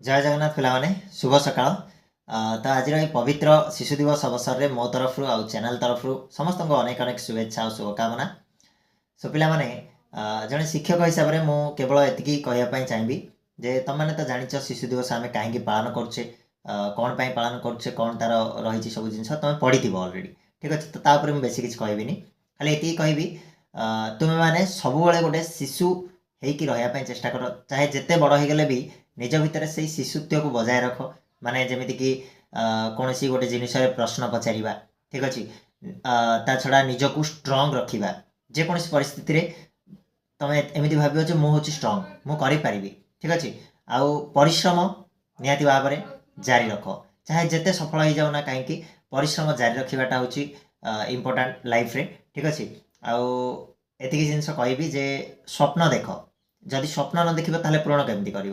जय जगन्नाथ पिलाने शुभ सकाळ। तो आज पवित्र शिशु दिवस अवसर में मो तरफ चैनल तरफ समस्त को अनेक अनेक शुभेच्छा और शुभकामना। सो पिलाने जड़े शिक्षक हिसाब से मुझे केवल एति कहवाई चाहिए जे तुम मैंने तो जाच शिशु दिवस आम कहीं पालन करुचे कौन पर पालन करुचे कौन तार रही सब जिन तुम पढ़ी अलरेडी ठीक अच्छे। तो तापर मुझे बेस किसी कहबी खाली ये कहबी तुम्हें मैंने सब गोटे शिशु होकि रही चेष्टा कर चाहे जिते बड़ हो गले भी निज भितर से शिशुत्व को बजाय रख माने जमीती कि कौन सी गोटे जिनस प्रश्न पचार ठीक अच्छे ता छड़ा निजक स्ट्रंग रखा जेकोसी परिस्थिति तुम एमती भाव मुझे स्ट्रंग मुझे ठीक अच्छे। आउ परिश्रम निहाती भाव में जारी रख चाहे जिते सफल हो जाऊना कहीं परिश्रम जारी रखाटा हूँ इम्पोर्टाट लाइफ रे ठीक अच्छे। आउ एतिक जिनस कहबी जे स्वप्न देख जदि स्वप्न न देखिब ताले पूरण केमती कर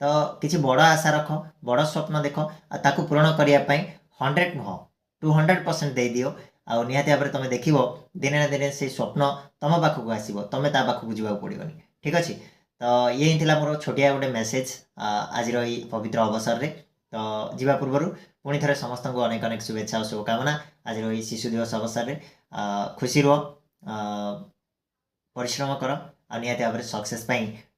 तो किसी बड़ आशा रख बड़ स्वप्न देख ताकू पूरण करने 100 नुह 200% दे दियो आ निहाती भाव में तुम देख दिने ना दिने से स्वप्न तुम पाखक आसो तुम ता पाखक जावाक पड़ोनी ठीक अच्छे। तो ये ही मोर छोटिया गोटे मेसेज आज पवित्र अवसर में। तो जीवा पूर्व पुणी थे समस्त को अनेक अनेक शुभेच्छा और शुभकामना आज शिशु दिवस अवसर में। खुशी रुह परिश्रम कर आ निहाती भाव में सक्सेस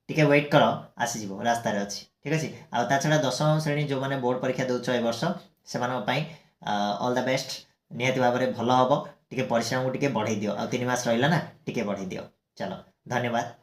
टिके वेट कर आसीज रास्त अच्छी ठीक अच्छे। आ छड़ा 10वीं श्रेणी जो मैंने बोर्ड परीक्षा दौच ए वर्ष से ऑल द बेस्ट निहाती भाव में भल हम टे परिश्रम को टे बढ़ई दियो आ 3 मास रहा ना टे बढ़ई दियो। चलो धन्यवाद।